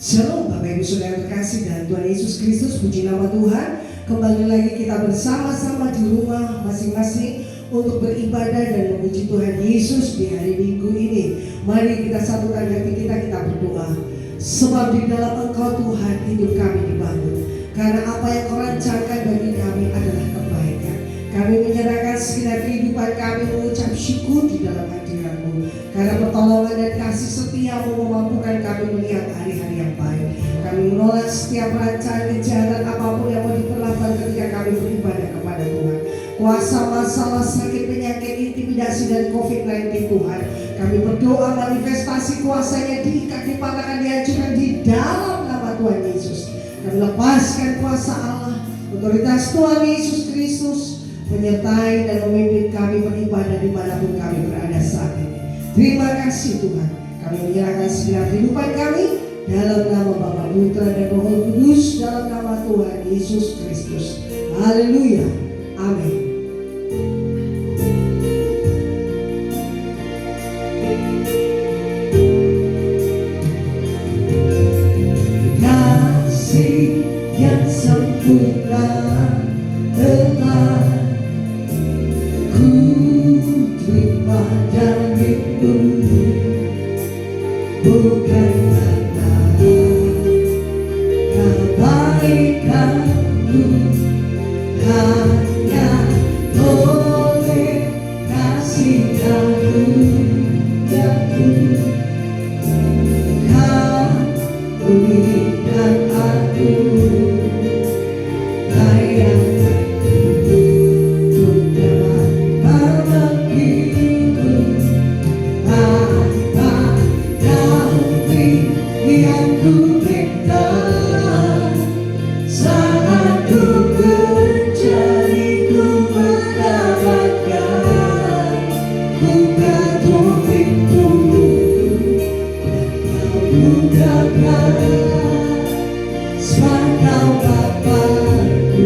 Shalom Bapak Ibu Saudara terkasih dalam Tuhan Yesus Kristus, puji nama Tuhan. Kembali lagi kita bersama-sama di rumah masing-masing untuk beribadah dan memuji Tuhan Yesus di hari Minggu ini. Mari kita satukan hati kita berdoa. Sebab di dalam Engkau Tuhan hidup kami dibangun, karena apa yang Kau rancangkan bagi kami adalah kebaikan. Kami menyerahkan segenap kehidupan kami, mengucap syukur di dalam hadirat-Mu, karena pertolongan dan kasih setia-Mu memampukan kami melihat hari-hari yang baik. Kami menolak setiap rancangan kejahatan apapun yang mau diperlakukan ketika kami beribadah kepada Tuhan. Kuasa masalah, sakit, penyakit, intimidasi dan COVID-19 Tuhan, kami berdoa manifestasi kuasanya diikat, dipatahkan, dihancurkan di dalam nama Tuhan Yesus. Kami lepaskan kuasa Allah, otoritas Tuhan Yesus Kristus menyertai dan memimpin kami beribadah dimanapun kami berada saat ini. Terima kasih Tuhan. Kami menyerahkan segenap kehidupan kami dalam nama Bapa, Putra dan Roh Kudus, dalam nama Tuhan Yesus Kristus. Haleluya. Amin. Kasih yang sempurna telah ku terima darimu, bukan karena kebaikanku, hanya oleh kasih karuniamu Kau berikan aku layanan untuk dapat berbagi apa yang ku minta. Saat ku mencari, ku mendapatkan, buka pintu bukakan. Sebab Kau Bapa-Ku,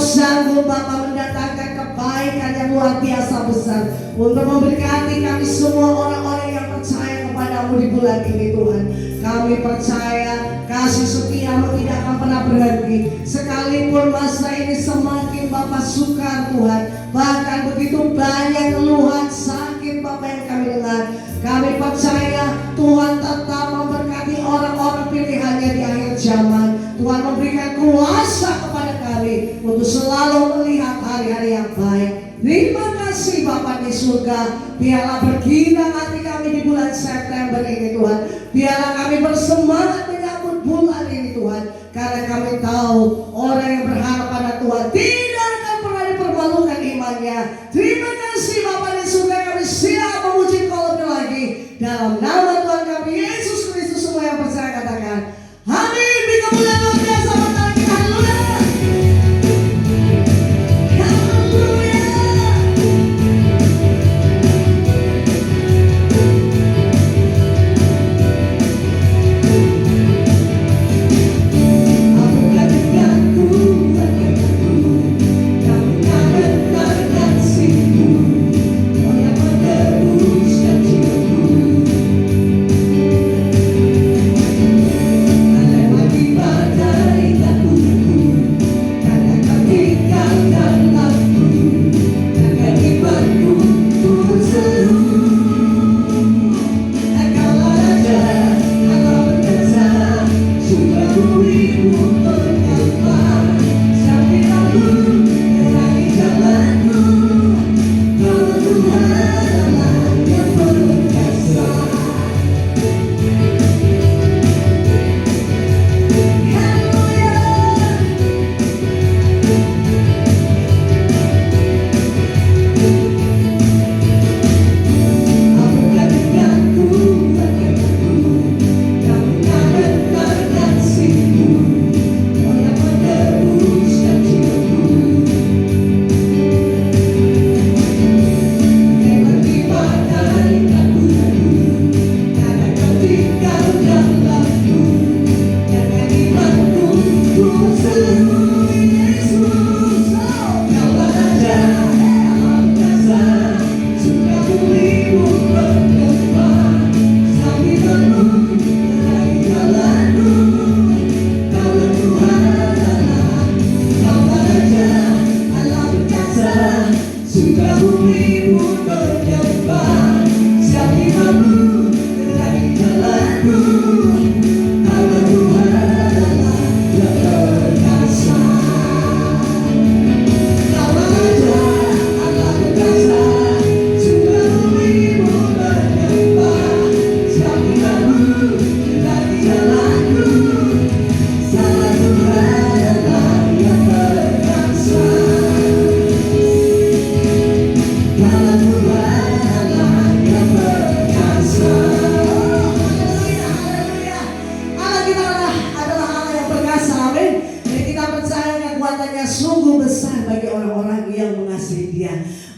sanggup Bapa mendatangkan kebaikan yang luar biasa besar untuk memberkati kami semua orang-orang yang percaya kepadamu di bulan ini Tuhan. Kami percaya kasih setiamu tidak akan pernah berhenti. Sekalipun masa ini semakin Bapa sukar Tuhan, bahkan begitu banyak keluhan sakit Bapa yang kami dengar, kami percaya Tuhan tetap memberkati orang-orang pilihannya di akhir zaman. Tuhan memberikan kuasa kepada kami untuk selalu melihat hari-hari yang baik. Terima kasih Bapa di surga. Biarlah berginar hati kami di bulan September ini Tuhan. Biarlah kami bersemangat menyambut bulan ini Tuhan. Karena kami tahu orang yang berharap pada Tuhan tidak akan pernah dipermalukan imannya. Terima kasih Bapa di surga. Kami siap memuji Kau lebih lagi. Dalam nama Tuhan kami Yesus Kristus, semua yang percaya katakan amin. Di kemuliaan luar biasa bagi kita. Haleluya. Haleluya.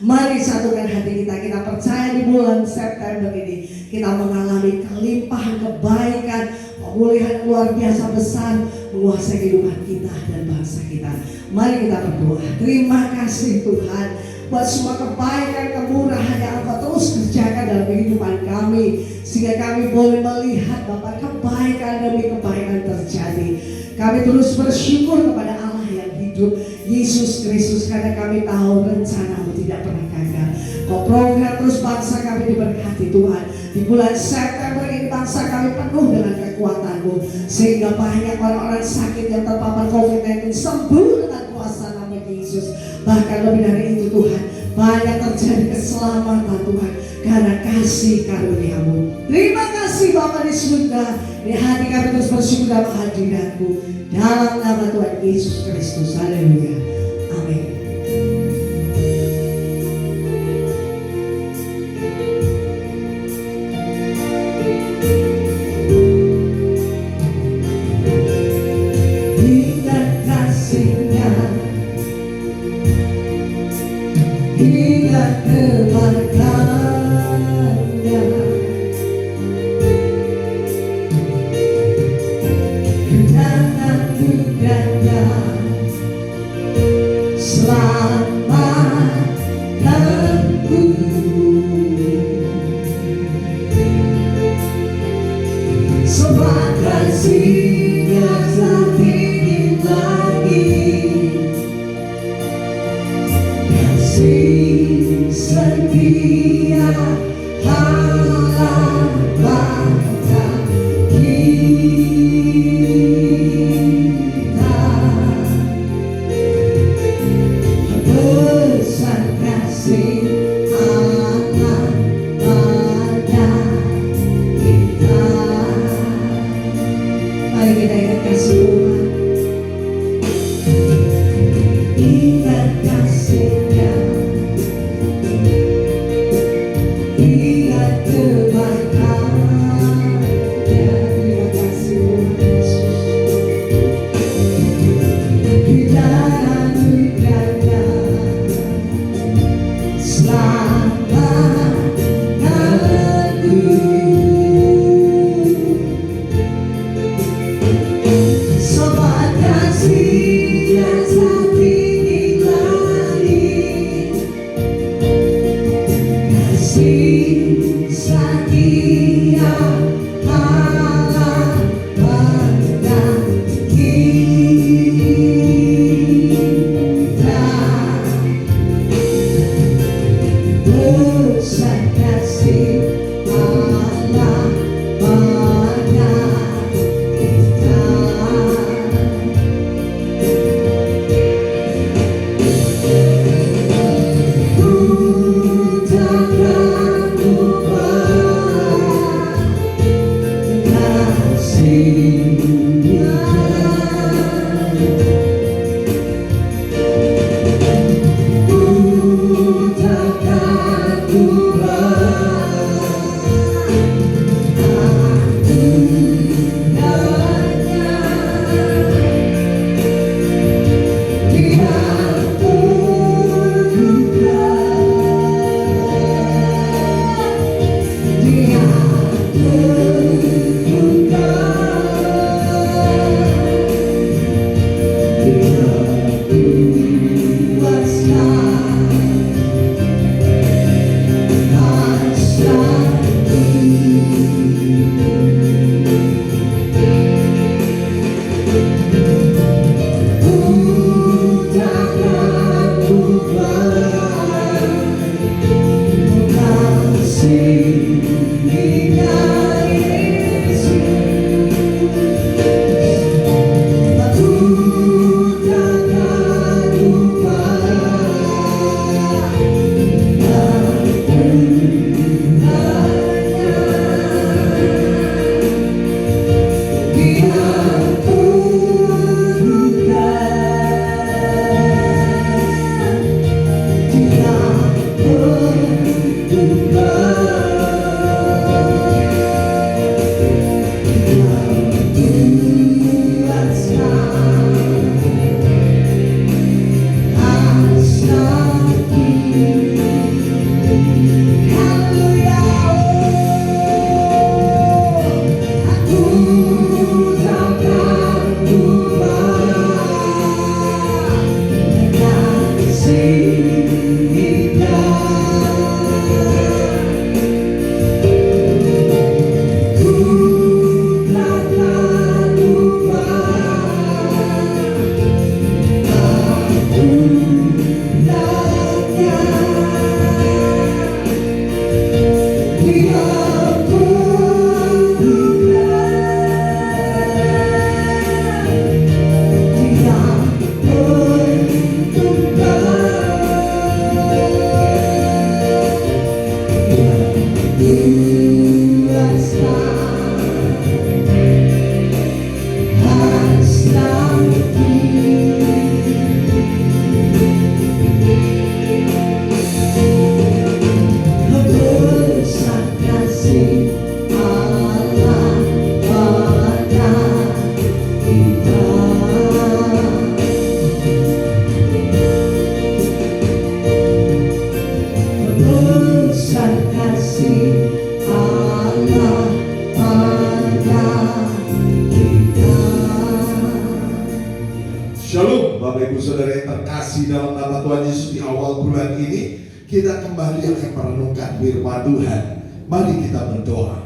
Mari satukan hati kita. Kita percaya di bulan September ini kita mengalami kelimpahan kebaikan, pemulihan luar biasa besar menguasai kehidupan kita dan bangsa kita. Mari kita berdoa. Terima kasih Tuhan buat semua kebaikan, kemurahan yang Engkau terus kerjakan dalam kehidupan kami, sehingga kami boleh melihat Bapak kebaikan demi kebaikan terjadi. Kami terus bersyukur kepada Allah yang hidup, Yesus Kristus, karena kami tahu rencana-Mu tidak pernah gagal. Kau program terus bangsa kami diberkati Tuhan. Di bulan September ini bangsa kami penuh dengan kekuatan-Mu, sehingga banyak orang-orang sakit yang terpapar COVID-19 sembuh dengan kuasa nama Yesus. Bahkan lebih dari itu Tuhan, banyak terjadi keselamatan Tuhan karena kasih karunia-Mu. Terima kasih Bapa di surga. Di hati kami terus bersyukur dalam hadirat-Mu, dalam nama Tuhan Yesus Kristus. Haleluya. Amin. Hingga kasih-Nya, hingga keberkahan-Nya, kedatangan-Nya Bapak Ibu Saudara yang terkasih dalam nama Tuhan Yesus, di awal bulan ini kita kembali akan merenungkan firman Tuhan. Mari kita berdoa.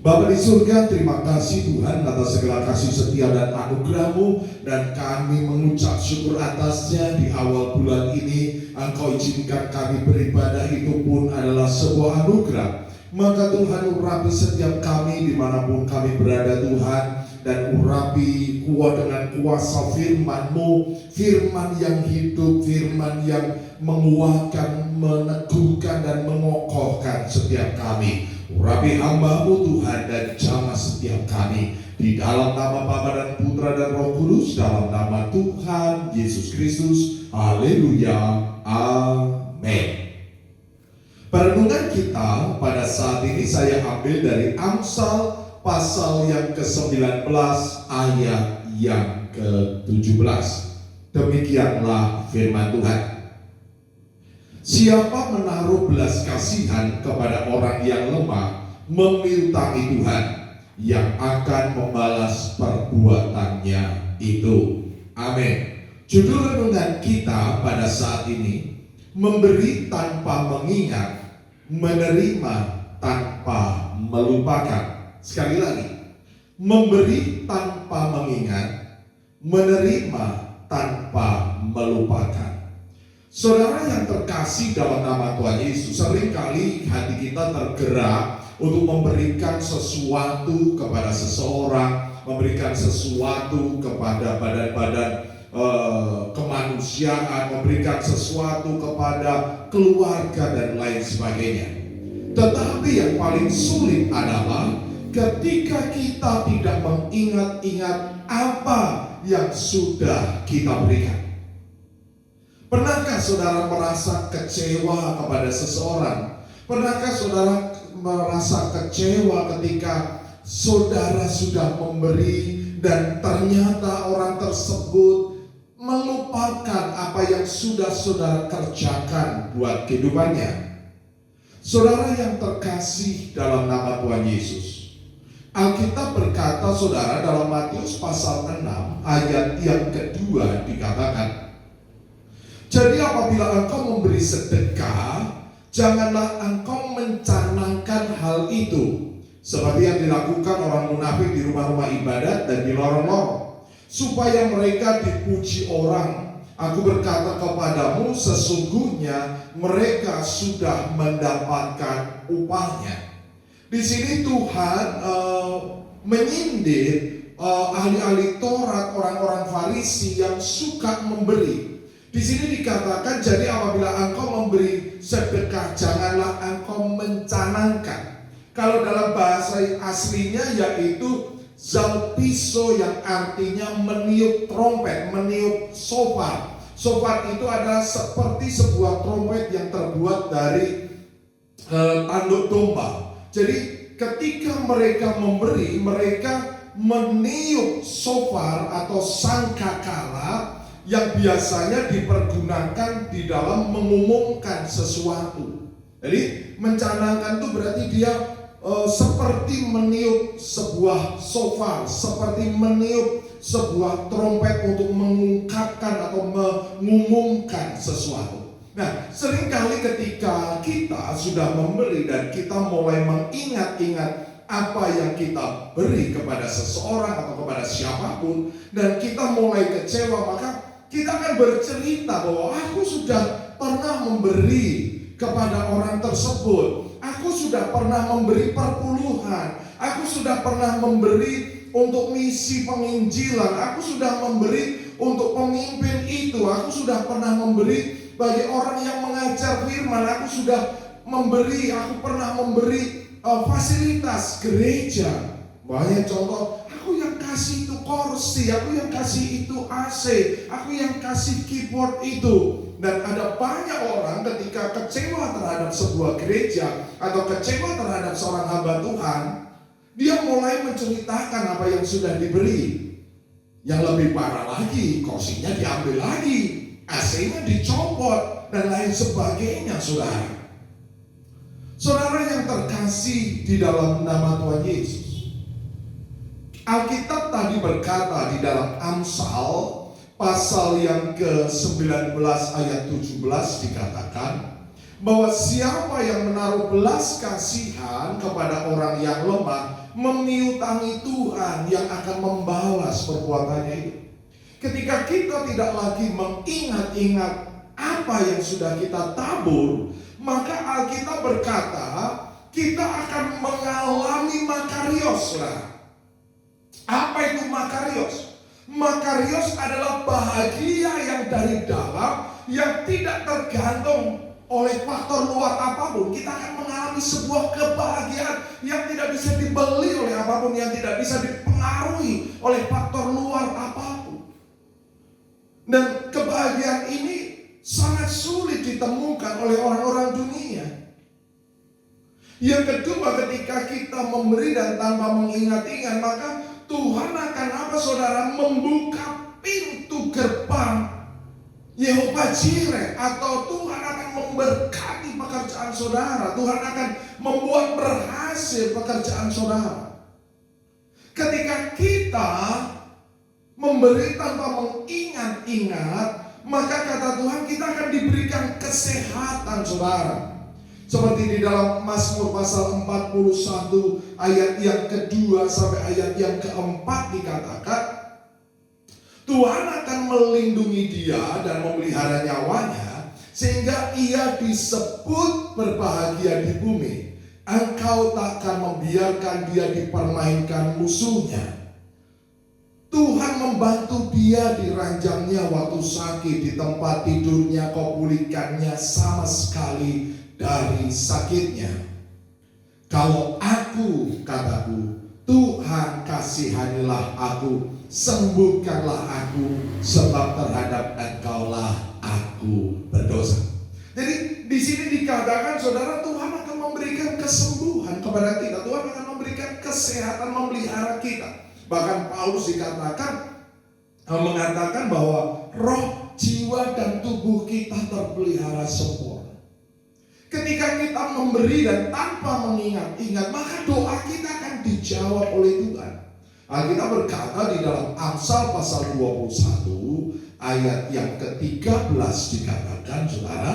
Bapa di surga, terima kasih Tuhan atas segala kasih setia dan anugerah-Mu, dan kami mengucap syukur atasnya. Di awal bulan ini Engkau izinkan kami beribadah, itu pun adalah sebuah anugerah. Maka Tuhan, urapi setiap kami dimanapun kami berada Tuhan, dan urapi kuat dengan kuasa firman-Mu, firman yang hidup, firman yang menguatkan, meneguhkan dan mengokohkan setiap kami. Urapi hamba-Mu Tuhan dan jamah setiap kami, di dalam nama Bapa dan Putra dan Roh Kudus, dalam nama Tuhan Yesus Kristus. Haleluya, amin. Perenungan kita pada saat ini saya ambil dari Amsal pasal yang ke-19 ayat yang ke-17. Demikianlah firman Tuhan. Siapa menaruh belas kasihan kepada orang yang lemah, memiutangi Tuhan yang akan membalas perbuatannya itu. Amin. Judul renungan kita pada saat ini, memberi tanpa mengingat, menerima tanpa melupakan. Sekali lagi, memberi tanpa mengingat, menerima tanpa melupakan. Saudara yang terkasih dalam nama Tuhan Yesus, seringkali hati kita tergerak untuk memberikan sesuatu kepada seseorang, memberikan sesuatu kepada badan-badan kemanusiaan, memberikan sesuatu kepada keluarga dan lain sebagainya. Tetapi yang paling sulit adalah ketika kita tidak mengingat-ingat apa yang sudah kita berikan. Pernahkah saudara merasa kecewa kepada seseorang? Pernahkah saudara merasa kecewa ketika saudara sudah memberi dan ternyata orang tersebut melupakan apa yang sudah saudara kerjakan buat kehidupannya? Saudara yang terkasih dalam nama Tuhan Yesus, Alkitab berkata saudara dalam Matius pasal 6 ayat yang kedua dikatakan, jadi apabila engkau memberi sedekah, janganlah engkau mencanangkan hal itu seperti yang dilakukan orang munafik di rumah-rumah ibadat dan di lorong-lorong, supaya mereka dipuji orang. Aku berkata kepadamu, sesungguhnya mereka sudah mendapatkan upahnya. Di sini Tuhan menyindir ahli-ahli Taurat, orang-orang Farisi yang suka memberi. Di sini dikatakan, jadi apabila engkau memberi sedekah, janganlah engkau mencanangkan. Kalau dalam bahasa aslinya yaitu zalpiso, yang artinya meniup trompet, meniup shofar. Shofar itu adalah seperti sebuah trompet yang terbuat dari tanduk domba. Jadi ketika mereka memberi, mereka meniup shofar atau sangkakala yang biasanya dipergunakan di dalam mengumumkan sesuatu. Jadi mencanangkan itu berarti dia seperti meniup sebuah shofar, seperti meniup sebuah trompet untuk mengungkapkan atau mengumumkan sesuatu. Nah, seringkali ketika kita sudah memberi dan kita mulai mengingat-ingat apa yang kita beri kepada seseorang atau kepada siapapun, dan kita mulai kecewa, maka kita akan bercerita bahwa aku sudah pernah memberi kepada orang tersebut. Aku sudah pernah memberi perpuluhan. Aku sudah pernah memberi untuk misi penginjilan. Aku sudah memberi untuk pemimpin itu. Aku sudah pernah memberi bagi orang yang mengajar firman. Aku sudah memberi. Aku pernah memberi fasilitas gereja. Banyak contoh. Aku yang kasih itu kursi, aku yang kasih itu AC, aku yang kasih keyboard itu. Dan ada banyak orang ketika kecewa terhadap sebuah gereja atau kecewa terhadap seorang hamba Tuhan, dia mulai menceritakan apa yang sudah diberi. Yang lebih parah lagi, kursinya diambil lagi, AC-nya dicopot, dan lain sebagainya, saudara. Saudara yang terkasih di dalam nama Tuhan Yesus, Alkitab tadi berkata di dalam Amsal pasal yang ke-19 ayat 17 dikatakan bahwa siapa yang menaruh belas kasihan kepada orang yang lemah, memiutangi Tuhan yang akan membalas perbuatannya itu. Ketika kita tidak lagi mengingat-ingat apa yang sudah kita tabur, maka Alkitab berkata kita akan mengalami makarios lah. Apa itu makarios? Makarios adalah bahagia yang dari dalam, yang tidak tergantung oleh faktor luar apapun. Kita akan mengalami sebuah kebahagiaan yang tidak bisa dibeli oleh apapun, yang tidak bisa dipengaruhi oleh faktor luar apapun. Dan kebahagiaan ini sangat sulit ditemukan oleh orang-orang dunia. Yang kedua, ketika kita memberi dan tanpa mengingat-ingat, maka Tuhan akan apa, saudara? Membuka pintu gerbang Yehova Jireh, atau Tuhan akan memberkati pekerjaan saudara. Tuhan akan membuat berhasil pekerjaan saudara. Ketika kita memberi tanpa mengingat-ingat, maka kata Tuhan kita akan diberikan kesehatan saudara. Seperti di dalam Mazmur pasal 41 ayat yang kedua sampai ayat yang keempat dikatakan, Tuhan akan melindungi dia dan memelihara nyawanya, sehingga ia disebut berbahagia di bumi. Engkau takkan membiarkan dia dipermainkan musuhnya. Tuhan membantu dia di ranjangnya waktu sakit, di tempat tidurnya kau pulihkannya sama sekali dari sakitnya. Kalau aku, kataku, Tuhan kasihanilah aku, sembuhkanlah aku, sebab terhadap Engkaulah aku berdosa. Jadi di sini dikatakan saudara, Tuhan akan memberikan kesembuhan kepada kita. Tuhan akan memberikan kesehatan, memelihara kita. Bahkan Paulus mengatakan bahwa roh, jiwa, dan tubuh kita terpelihara sempurna. Ketika kita memberi dan tanpa mengingat-ingat, maka doa kita akan dijawab oleh Tuhan. Alkitab berkata di dalam Amsal pasal 21 ayat yang ke-13 dikatakan, saudara,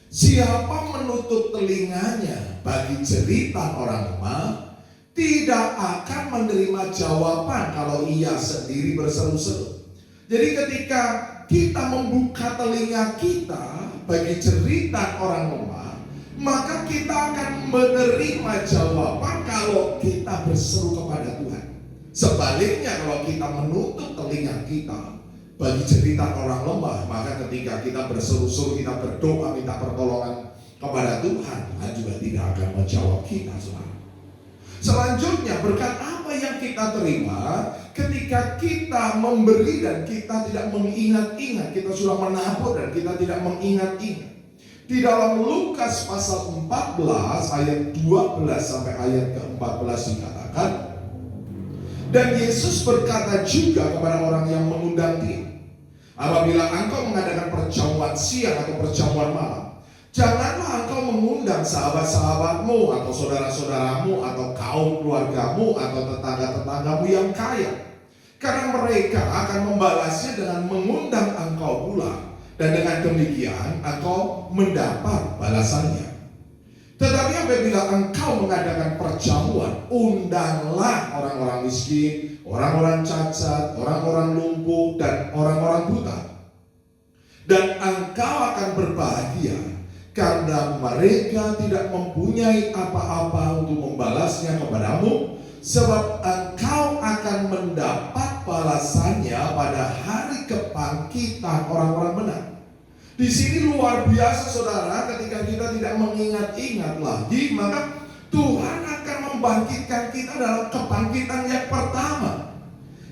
siapa menutup telinganya bagi cerita orang lemah, tidak akan menerima jawaban kalau ia sendiri berseru-seru. Jadi ketika kita membuka telinga kita bagi cerita orang lemah, maka kita akan menerima jawaban kalau kita berseru kepada Tuhan. Sebaliknya kalau kita menutup telinga kita bagi cerita orang lemah, maka ketika kita berseru-seru, kita berdoa minta pertolongan kepada Tuhan, Tuhan juga tidak akan menjawab kita, saudara. Selanjutnya, berkat apa yang kita terima ketika kita memberi dan kita tidak mengingat-ingat, kita sudah menabur dan kita tidak mengingat-ingat. Di dalam Lukas pasal 14 ayat 12 sampai ayat ke-14 dikatakan, dan Yesus berkata juga kepada orang yang mengundang dia, apabila engkau mengadakan perjamuan siang atau perjamuan malam, janganlah engkau mengundang sahabat-sahabatmu atau saudara-saudaramu atau kaum keluargamu atau tetangga-tetanggamu yang kaya, karena mereka akan membalasnya dengan mengundang engkau pula, dan dengan demikian engkau mendapat balasannya. Tetapi apabila engkau mengadakan perjamuan, undanglah orang-orang miskin, orang-orang cacat, orang-orang lumpuh, dan orang-orang buta, dan engkau akan berbahagia, karena mereka tidak mempunyai apa-apa untuk membalasnya kepadamu, sebab engkau akan mendapat balasannya pada hari kebangkitan orang-orang benar. Di sini luar biasa saudara, ketika kita tidak mengingat-ingat lagi, maka Tuhan akan membangkitkan kita dalam kebangkitan yang pertama.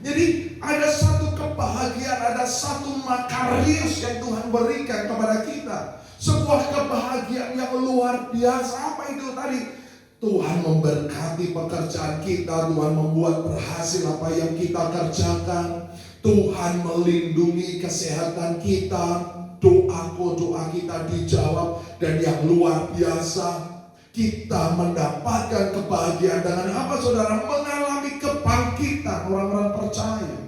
Jadi ada satu kebahagiaan, ada satu makarius yang Tuhan berikan kepada kita. Sebuah kebahagiaan yang luar biasa. Apa itu tadi? Tuhan memberkati pekerjaan kita, Tuhan membuat berhasil apa yang kita kerjakan, Tuhan melindungi kesehatan kita, doa kita dijawab, dan yang luar biasa, kita mendapatkan kebahagiaan dengan apa saudara? Mengalami kebangkitan orang-orang percaya.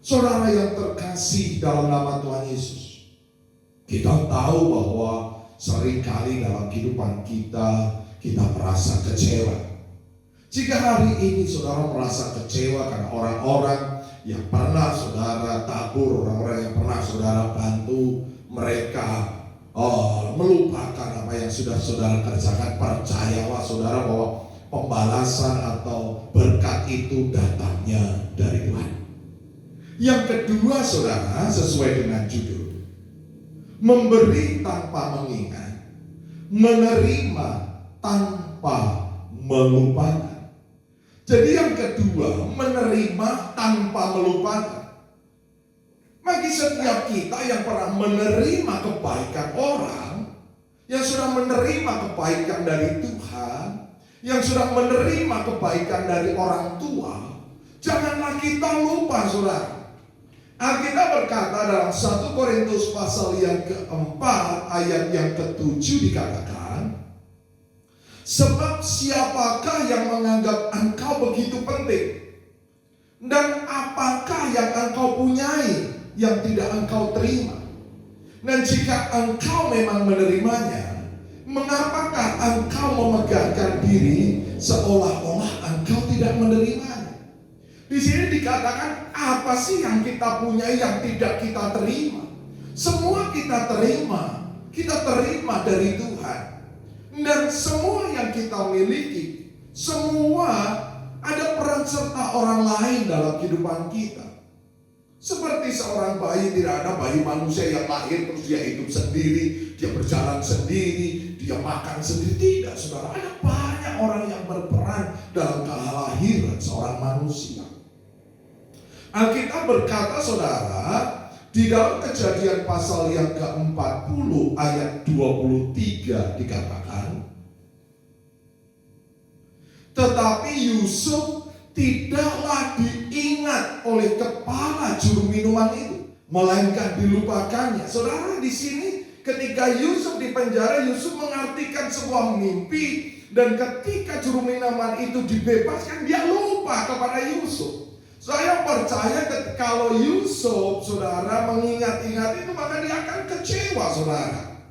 Saudara yang terkasih dalam nama Tuhan Yesus, kita tahu bahwa seringkali dalam kehidupan kita merasa kecewa. Jika hari ini saudara merasa kecewa karena orang-orang yang pernah saudara tabur, orang-orang yang pernah saudara bantu, mereka melupakan apa yang sudah saudara kerjakan, percayalah saudara bahwa pembalasan atau berkat itu datangnya dari Tuhan. Yang kedua saudara, sesuai dengan judul, memberi tanpa mengingat, menerima tanpa melupakan. Jadi yang kedua, menerima tanpa melupakan. Bagi setiap kita yang pernah menerima kebaikan orang, yang sudah menerima kebaikan dari Tuhan, yang sudah menerima kebaikan dari orang tua, janganlah kita lupa saudara. Alkitab berkata dalam 1 Korintus pasal yang keempat ayat yang ketujuh dikatakan, sebab siapakah yang menganggap engkau begitu penting? Dan apakah yang engkau punyai yang tidak engkau terima? Dan jika engkau memang menerimanya, mengapakah engkau memegahkan diri seolah-olah engkau tidak menerimanya? Di sini dikatakan apa sih yang kita punya yang tidak kita terima? Semua kita terima dari Tuhan. Dan semua yang kita miliki, semua ada peran serta orang lain dalam kehidupan kita. Seperti seorang bayi, tidak ada bayi manusia yang lahir terus dia hidup sendiri, dia berjalan sendiri, dia makan sendiri. Tidak, saudara. Ada banyak orang yang berperan dalam kelahiran seorang manusia. Alkitab berkata, saudara, di dalam Kejadian pasal yang ke-40 ayat 23 dikatakan, tetapi Yusuf tidaklah diingat oleh kepala juru minuman itu, melainkan dilupakannya. Saudara, di sini ketika Yusuf di penjara, Yusuf mengartikan sebuah mimpi, dan ketika juru minuman itu dibebaskan, dia lupa kepada Yusuf. Saya percaya kalau Yusuf, saudara, mengingat-ingat itu, maka dia akan kecewa, saudara.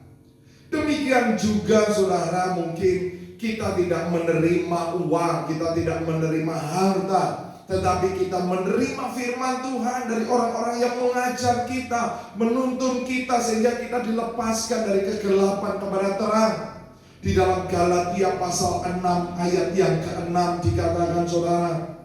Demikian juga, saudara, mungkin kita tidak menerima uang, kita tidak menerima harta, tetapi kita menerima firman Tuhan dari orang-orang yang mengajar kita, menuntun kita sehingga kita dilepaskan dari kegelapan kepada terang. Di dalam Galatia pasal 6 ayat yang ke-6 dikatakan, saudara,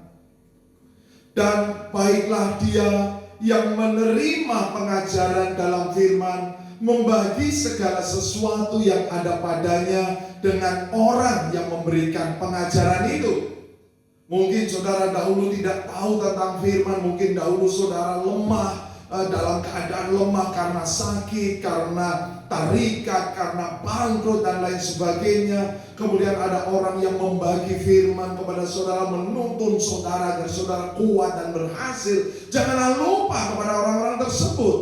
dan baiklah dia yang menerima pengajaran dalam firman, membagi segala sesuatu yang ada padanya dengan orang yang memberikan pengajaran itu. Mungkin saudara dahulu tidak tahu tentang firman, mungkin dahulu saudara lemah, dalam keadaan lemah karena sakit, karena tarikat, karena bangkrut dan lain sebagainya. Kemudian ada orang yang membagi firman kepada saudara, menuntun saudara agar saudara kuat dan berhasil. Janganlah lupa kepada orang-orang tersebut.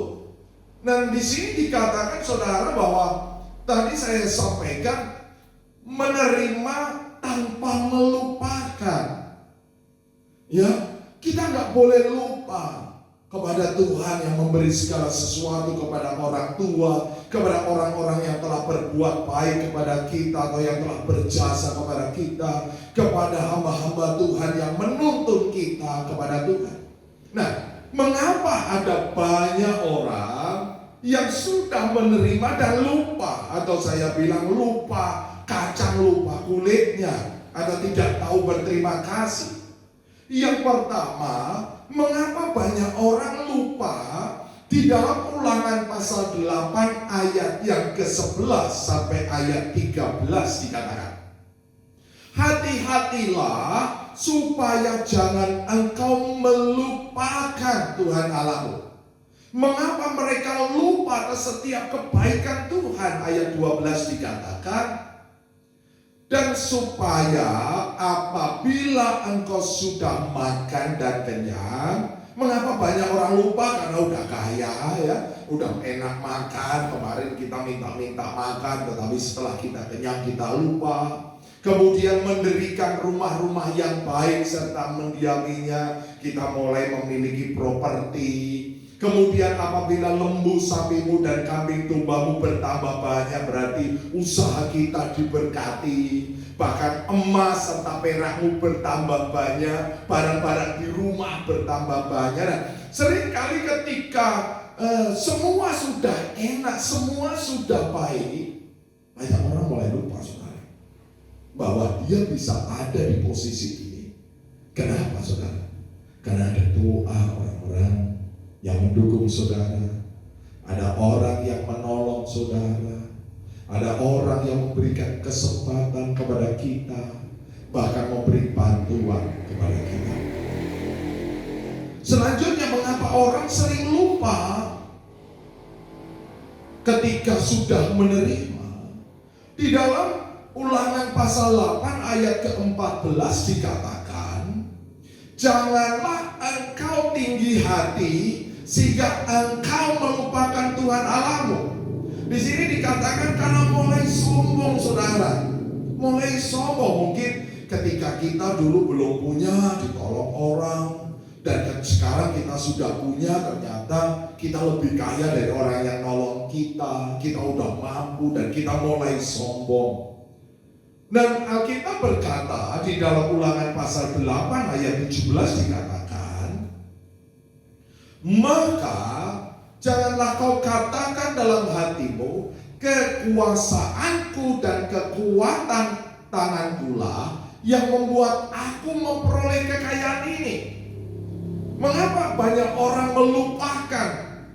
Dan di sini dikatakan, saudara, bahwa tadi saya sampaikan menerima tanpa melupakan. Ya, kita nggak boleh lupa kepada Tuhan yang memberi segala sesuatu, kepada orang tua, kepada orang-orang yang telah berbuat baik kepada kita atau yang telah berjasa kepada kita, kepada hamba-hamba Tuhan yang menuntun kita kepada Tuhan. Nah, mengapa ada banyak orang yang sudah menerima dan lupa, atau saya bilang lupa kacang, lupa kulitnya, atau tidak tahu berterima kasih? Yang pertama, mengapa banyak orang lupa? Di dalam Ulangan pasal 8 ayat yang ke-11 sampai ayat 13 dikatakan, hati-hatilah supaya jangan engkau melupakan Tuhan Allahmu. Mengapa mereka lupa atas setiap kebaikan Tuhan? Ayat 12 dikatakan, dan supaya apabila engkau sudah makan dan kenyang. Mengapa banyak orang lupa? Karena udah kaya, ya, udah enak makan. Kemarin kita minta makan, tetapi setelah kita kenyang kita lupa. Kemudian mendirikan rumah-rumah yang baik serta mendiaminya, kita mulai memiliki properti. Kemudian apabila lembu, sapimu, dan kambing dombamu bertambah banyak, berarti usaha kita diberkati. Bahkan emas serta perakmu bertambah banyak, barang-barang di rumah bertambah banyak. Nah, seringkali ketika semua sudah enak, semua sudah baik, banyak orang mulai lupa, saudara, bahwa dia bisa ada di posisi ini. Kenapa, saudara? Karena ada doa orang-orang yang mendukung saudara, ada orang yang menolong saudara, ada orang yang memberikan kesempatan kepada kita, bahkan memberi bantuan kepada kita. Selanjutnya, mengapa orang sering lupa ketika sudah menerima? Di dalam Ulangan pasal 8 ayat ke-14 dikatakan, janganlah engkau tinggi hati sehingga engkau melupakan Tuhan Allahmu. Di sini dikatakan karena mulai sombong, saudara. Mulai sombong. Mungkin ketika kita dulu belum punya, ditolong orang, dan sekarang kita sudah punya, ternyata kita lebih kaya dari orang yang nolong kita. Kita udah mampu dan kita mulai sombong. Dan Alkitab berkata di dalam Ulangan pasal 8 ayat 17 dikatakan, maka janganlah kau katakan dalam hatimu, kekuasaanku dan kekuatan tangankulah yang membuat aku memperoleh kekayaan ini. Mengapa banyak orang melupakan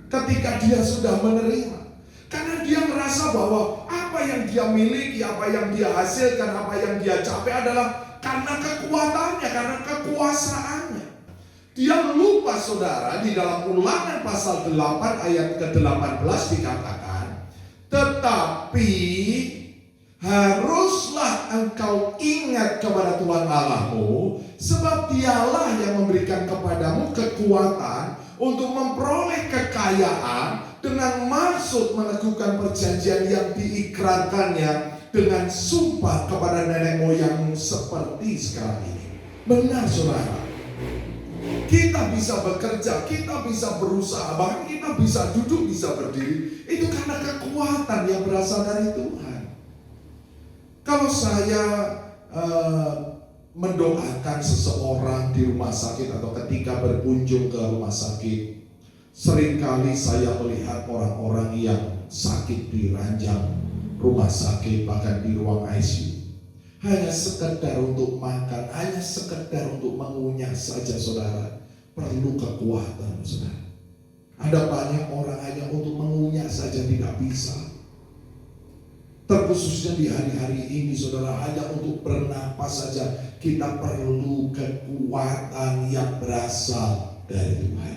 ketika dia sudah menerima? Karena dia merasa bahwa apa yang dia miliki, apa yang dia hasilkan, apa yang dia capai adalah karena kekuatannya, karena kekuasaannya. Dia lupa, saudara, di dalam Ulangan pasal 8 ayat ke-18 dikatakan, tetapi haruslah engkau ingat kepada Tuhan Allahmu, sebab dialah yang memberikan kepadamu kekuatan untuk memperoleh kekayaan dengan maksud meneguhkan perjanjian yang diikrarkannya dengan sumpah kepada nenek moyangmu seperti sekarang ini. Benar, saudara. Kita bisa bekerja, kita bisa berusaha, bahkan kita bisa duduk, bisa berdiri. Itu karena kekuatan yang berasal dari Tuhan. Kalau saya mendoakan seseorang di rumah sakit atau ketika berkunjung ke rumah sakit, seringkali saya melihat orang-orang yang sakit di ranjang rumah sakit, bahkan di ruang ICU, hanya sekedar untuk makan, hanya sekedar untuk mengunyah saja, saudara. Perlu kekuatan, saudara. Ada banyak orang hanya untuk mengunyah saja tidak bisa. Terkhususnya di hari-hari ini, saudara, hanya untuk bernapas saja kita perlu kekuatan yang berasal dari Tuhan.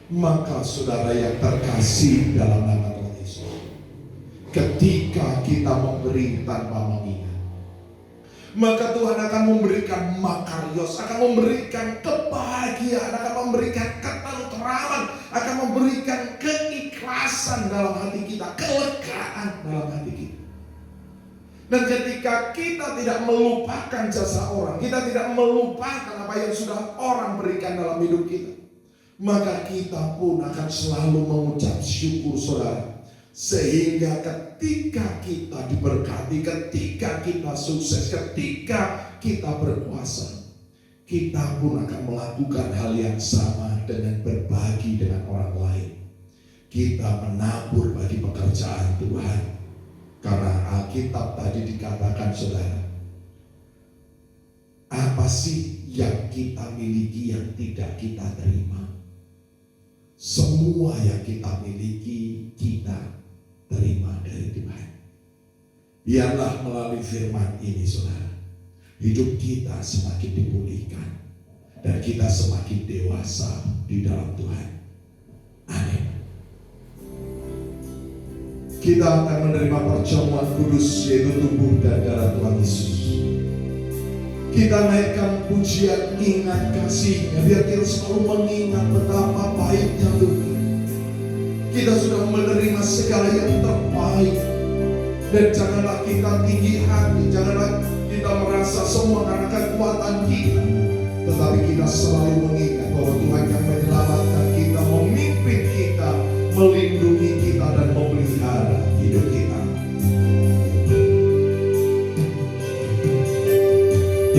Maka saudara yang terkasih dalam nama Tuhan Yesus, ketika kita memberi tanpa mengingat, maka Tuhan akan memberikan makarios, akan memberikan kebahagiaan, akan memberikan ketenteraman, akan memberikan keikhlasan dalam hati kita, kelegaan dalam hati kita. Dan ketika kita tidak melupakan jasa orang, kita tidak melupakan apa yang sudah orang berikan dalam hidup kita, maka kita pun akan selalu mengucap syukur, saudara. Sehingga ketika kita diberkati, ketika kita sukses, ketika kita berkuasa, kita pun akan melakukan hal yang sama dengan berbagi dengan orang lain. Kita menabur bagi pekerjaan Tuhan. Karena Alkitab tadi dikatakan, saudara, apa sih yang kita miliki yang tidak kita terima? Semua yang kita miliki kita terima dari Tuhan. Biarlah melalui firman ini, saudara, hidup kita semakin dipulihkan dan kita semakin dewasa di dalam Tuhan. Amin. Kita akan menerima perjamuan kudus, yaitu tubuh dan darah Tuhan Yesus. Kita naikkan pujian ingat kasih-Nya, biar kita selalu mengingat betapa baiknya Tuhan. Kita sudah menerima segala yang terbaik. Dan janganlah kita tinggi hati, janganlah kita merasa semua karena kekuatan kita, tetapi kita selalu mengingat bahwa Tuhan yang menyelamatkan kita, memimpin kita, melindungi kita, dan memelihara hidup kita.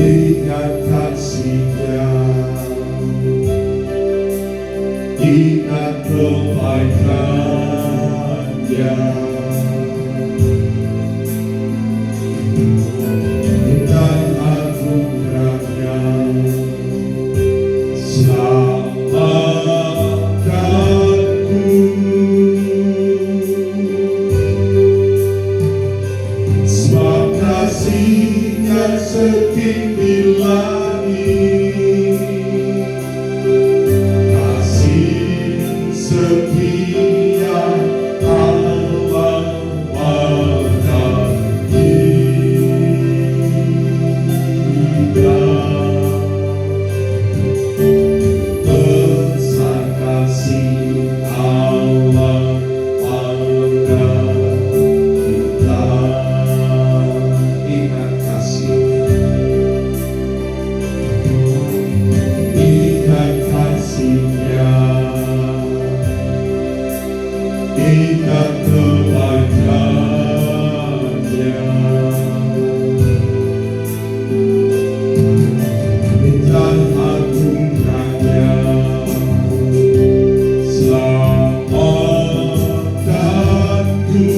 Ingat kasih-Nya, ingat kebaikan-Nya, ingat anugerah-Nya, selamatkanku. Sebab kasih-Nya setinggi langit, kasih setia Allah mengasihi kita. Besar kasih ikat kebaikannya. Dan agungkannya, selamatkanku.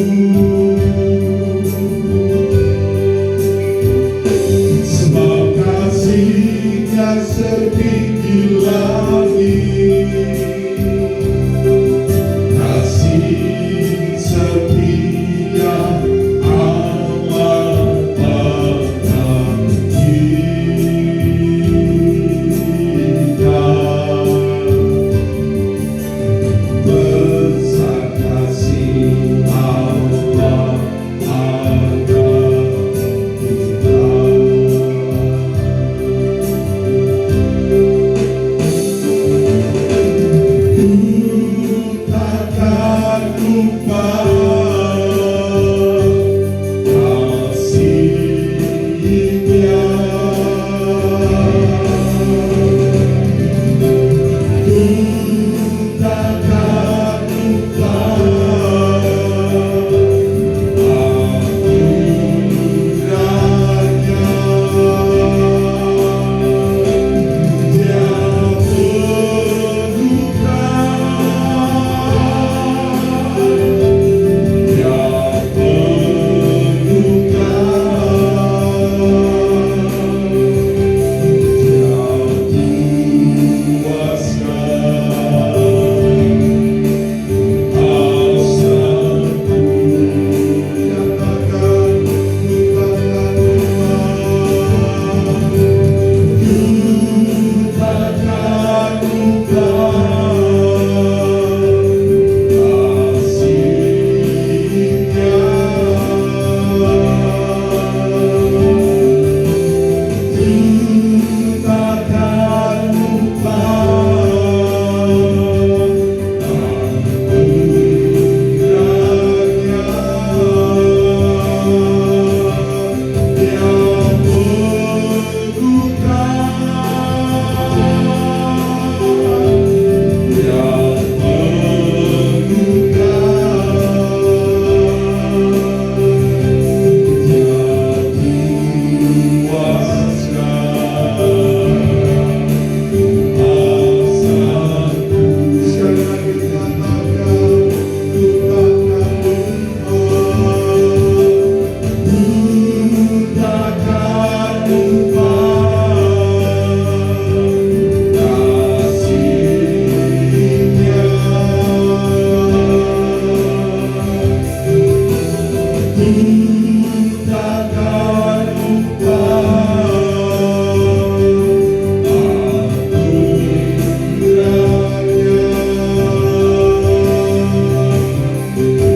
Sebab kasih-Nya setinggi langit, kasih setia amat pada kita. Besar kasih Allah ada kita. Takkan lupa kasih-Nya. Takkan lupa anugerahnya.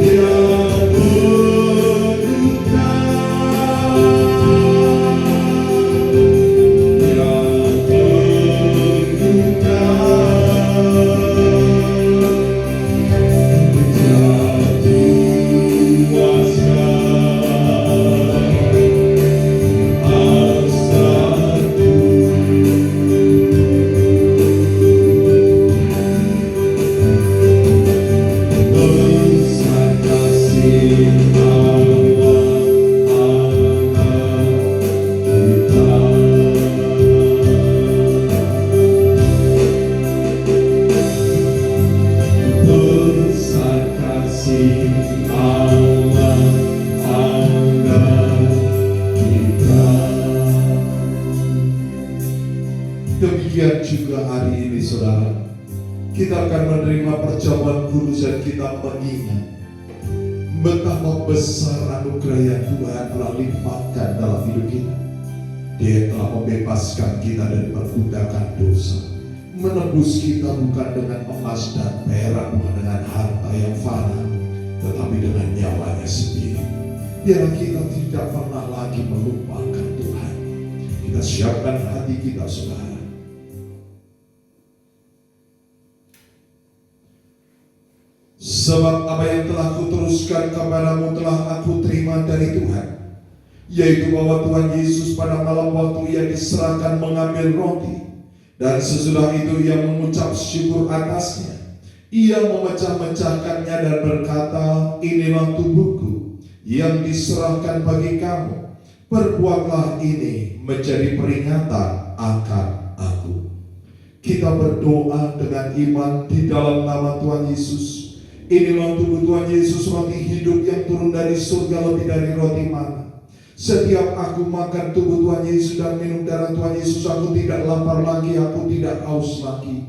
Dia Demikian juga hari ini saudara, kita akan menerima perjamuan kudus dan kita mengingat betapa besar anugerah yang Tuhan telah limpahkan dalam hidup kita. Dia telah membebaskan kita dari perbudakan dosa, menebus kita bukan dengan emas dan perak, bukan dengan harta yang fana, tetapi dengan nyawanya sendiri. Biar kita tidak pernah lagi melupakan Tuhan. Kita siapkan hati kita saudara. Sebab apa yang telah kuteruskan kepadamu telah aku terima dari Tuhan, yaitu bahwa Tuhan Yesus pada malam waktu ia diserahkan mengambil roti, dan sesudah itu ia mengucap syukur atasnya, ia memecah-mecahkannya tangannya dan berkata, inilah tubuhku yang diserahkan bagi kamu. Perbuatlah ini menjadi peringatan akan aku. Kita berdoa dengan iman di dalam nama Tuhan Yesus. Inilah tubuh Tuhan Yesus, roti hidup yang turun dari surga lebih dari roti mana. Setiap aku makan tubuh Tuhan Yesus dan minum darah Tuhan Yesus, aku tidak lapar lagi, aku tidak haus lagi.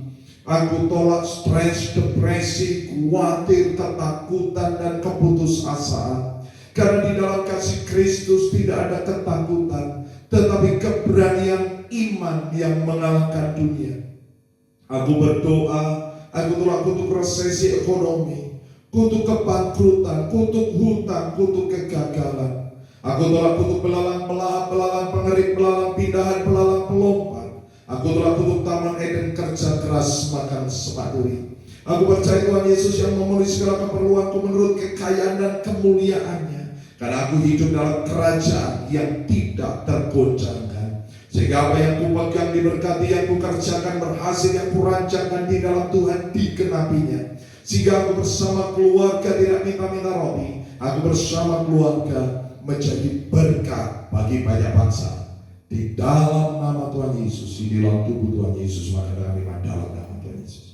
Aku tolak stres, depresi, khawatir, ketakutan, dan keputusasaan. Karena di dalam kasih Kristus tidak ada ketakutan, tetapi keberanian iman yang mengalahkan dunia. Aku berdoa, aku tolak kutuk resesi ekonomi, kutuk kebangkrutan, kutuk hutang, kutuk kegagalan. Aku tolak kutuk belalang pelahap, belalang pengerik, belalang pindahan, belalang pelompat. Aku tolak kutuk taman Eden, kerja keras, makan semak duri. Aku percaya Tuhan Yesus yang memenuhi segala keperluanku menurut kekayaan dan kemuliaannya. Karena aku hidup dalam kerajaan yang tidak tergoncangkan. Sehingga apa yang kupegang diberkati, yang kukerjakan berhasil, yang kurancangkan di dalam Tuhan dikenapinya. Sehingga aku bersama keluarga tidak minta-minta roti. Aku bersama keluarga menjadi berkat bagi banyak bangsa. Di dalam nama Tuhan Yesus, di dalam tubuh Tuhan Yesus, maka kami dalam nama Tuhan Yesus.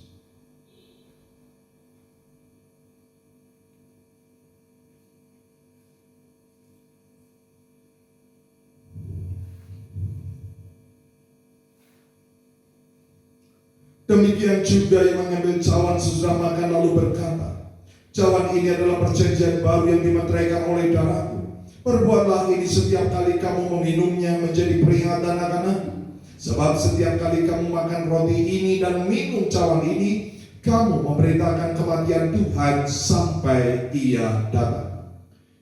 Demikian juga yang mengambil cawan sesudah makan lalu berkata, cawan ini adalah perjanjian baru yang dimeteraikan oleh darahku. Perbuatlah ini setiap kali kamu meminumnya menjadi peringatan akan aku. Sebab setiap kali kamu makan roti ini dan minum cawan ini, kamu memberitakan kematian Tuhan sampai Ia datang.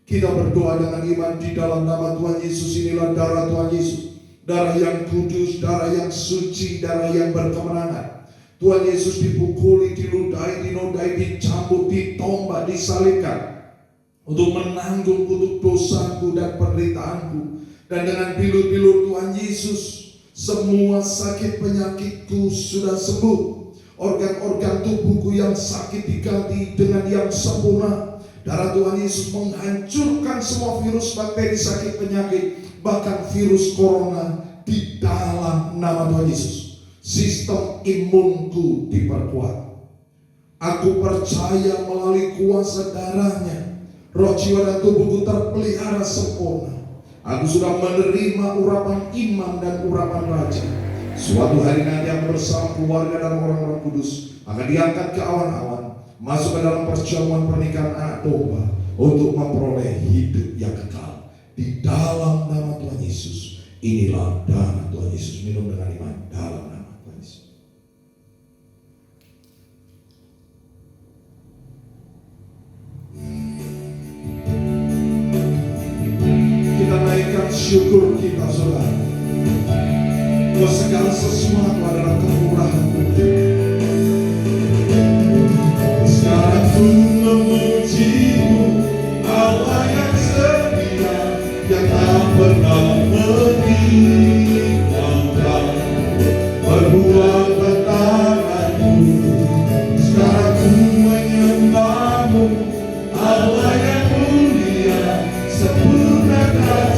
Kita berdoa dengan iman di dalam nama Tuhan Yesus. Inilah darah Tuhan Yesus, darah yang kudus, darah yang suci, darah yang berkemenangan. Tuhan Yesus dipukuli, diludahi, dinodai, dicambuk, ditombak, disalibkan untuk menanggung kutuk dosaku dan penderitaanku. Dan dengan bilur-bilur Tuhan Yesus, semua sakit penyakitku sudah sembuh. Organ-organ tubuhku yang sakit diganti dengan yang sempurna. Darah Tuhan Yesus menghancurkan semua virus, bakteri, sakit penyakit, bahkan virus corona di dalam nama Tuhan Yesus. Sistem imunku diperkuat. Aku percaya melalui kuasa darahnya, roh, jiwa, dan tubuhku terpelihara sempurna. Aku sudah menerima urapan iman dan urapan raja. Suatu hari nanti aku bersama keluarga dan orang-orang kudus akan diangkat ke awan-awan, masuk ke dalam perjamuan pernikahan anak domba untuk memperoleh hidup yang kekal. Di dalam nama Tuhan Yesus, inilah darah Tuhan Yesus. Minum dengan iman dalam nama Tuhan Yesus. Kita naikkan syukur kita, saudara. Bahwa segala sesuatu adalah kemurahan Tuhan. Sekarang ku memuji-Mu, Allah yang setia, yang tak pernah meninggalkan perbuatan tangan-Mu. Sekarang ku menyembah-Mu, Allah yang mulia, sempurnakan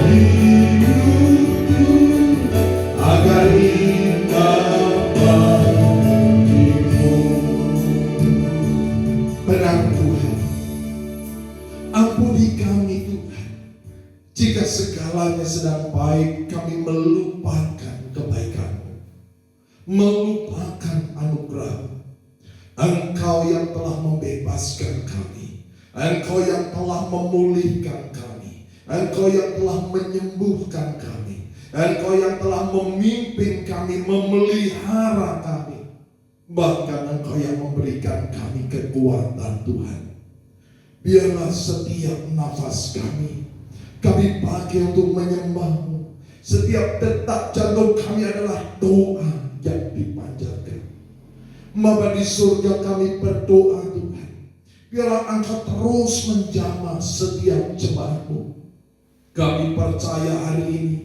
hidupku agar indah bagimu. Benar Tuhan, ampuni kami Tuhan, jika segalanya sedang baik kami melupakan kebaikan-Mu, melupakan anugerah-Mu. Engkau yang telah membebaskan kami, Engkau yang telah memulihkan kami, Engkau yang telah menyembuhkan kami, Engkau yang telah memimpin kami, memelihara kami. Bahkan Engkau yang memberikan kami kekuatan Tuhan. Biarlah setiap nafas kami pakai untuk menyembah-Mu. Setiap detak jantung kami adalah doa yang dipanjatkan. Bapa di surga, kami berdoa Tuhan, biarlah Engkau terus menjamah setiap jemaat-Mu. Kami percaya hari ini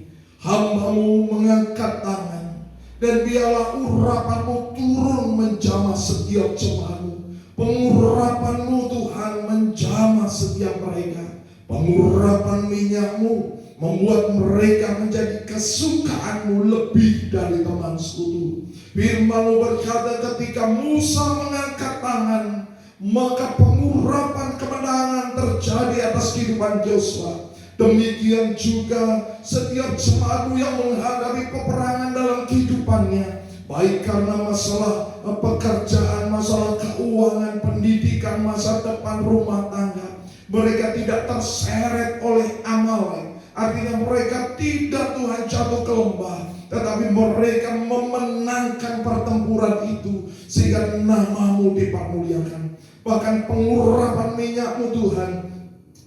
hamba-Mu mengangkat tangan, dan biarlah urapan-Mu turun menjamah setiap jemaat-Mu. Pengurapan-Mu Tuhan menjamah setiap mereka. Pengurapan minyak-Mu membuat mereka menjadi kesukaan-Mu lebih dari teman sekutu. Firman-Mu berkata ketika Musa mengangkat tangan, maka pengurapan kemenangan terjadi atas kehidupan Yosua. Demikian juga setiap jemaat-Mu yang menghadapi peperangan dalam kehidupannya, baik karena masalah pekerjaan, masalah keuangan, pendidikan, masa depan, rumah tangga, mereka tidak terseret oleh Amalek. Artinya mereka tidak Tuhan jatuh ke lembah, tetapi mereka memenangkan pertempuran itu sehingga nama-Mu dipermuliakan. Bahkan pengurapan minyak-Mu Tuhan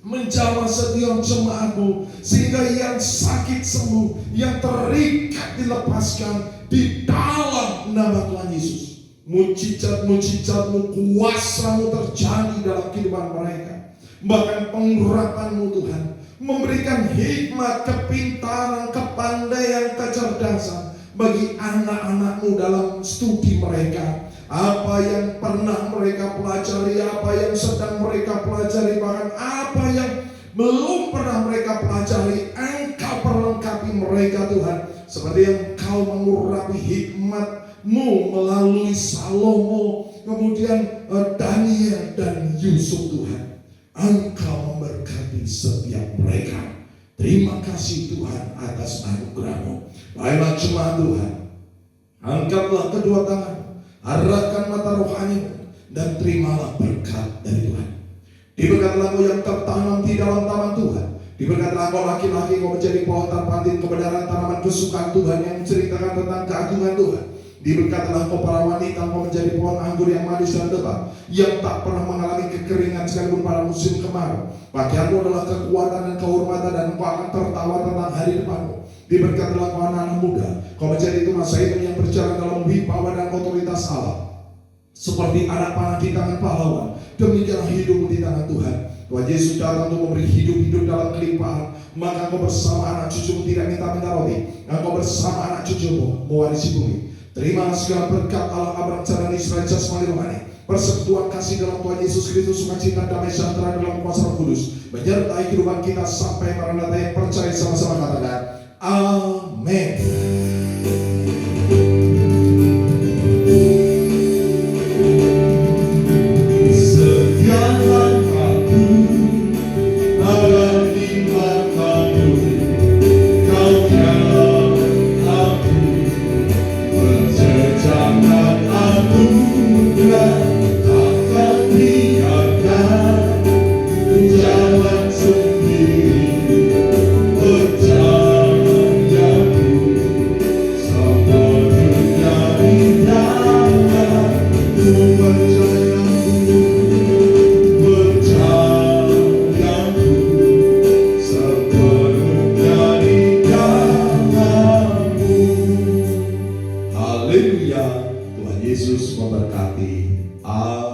menjamah setiap jemaat-Mu, sehingga yang sakit sembuh, yang terikat dilepaskan di dalam nama Tuhan Yesus. Mujizat-mujizat-Mu, kuasa-Mu terjadi dalam kehidupan mereka. Bahkan pengurapan-Mu Tuhan memberikan hikmat, kepintaran, kepandaian, kecerdasan bagi anak-anak-Mu dalam studi mereka. Apa yang pernah mereka pelajari, apa yang sedang mereka pelajari, bahkan apa yang belum pernah mereka pelajari, Engkau perlengkapi mereka Tuhan. Seperti yang Engkau mengurapi hikmat-Mu melalui Salomo, kemudian Daniel dan Yusuf Tuhan. Engkau memberkati setiap mereka. Terima kasih Tuhan atas anugerah-Mu. Baiklah jemaat Tuhan, angkatlah kedua tangan, arahkan mata rohani dan terimalah berkat dari Tuhan. Diberkatilah engkau yang tertanam di dalam taman Tuhan. Diberkatilah engkau laki-laki, engkau menjadi pohon terpantin kebenaran, tanaman kesukaan Tuhan yang menceritakan tentang keagungan Tuhan. Diberkatilah engkau para wanita, engkau menjadi pohon anggur yang manis dan lebat, yang tak pernah mengalami kekeringan sekalipun pada musim kemarau. Bagianmu adalah kekuatan dan kehormatan, dan engkau akan tertawa tentang hari depanmu. Diberkatilah engkau anak-anak muda, kau menjadi tunas Saiton yang berjalan dalam wibawa dan otoritas Allah. Seperti anak panah di tangan pahlawan, demikianlah hidupmu di tangan Tuhan. Tuhan Yesus datang untuk memberi hidup dalam kelimpahan. Maka engkau bersama anak cucumu tidak minta-minta roti, engkau bersama anak cucumu mewarisi bumi. Terima segala berkat Allah Abraham, Sarah, Israel, jasmani rohani, persekutuan kasih dalam Tuhan Yesus Kristus, sukacita, damai sejahtera dalam kuasa Roh Kudus menyertai kehidupan kita sampai maranatha. Yang percaya sama-sama katakan amin. Setiap langkahku ada di matamu, Kau jalan aku, berjejakkan anugerah, takkan biarkan ku jalan sendiri, percayaku, semua dunia indahkan, ku percayaku, Haleluya. Tuhan Yesus memberkati. Amin.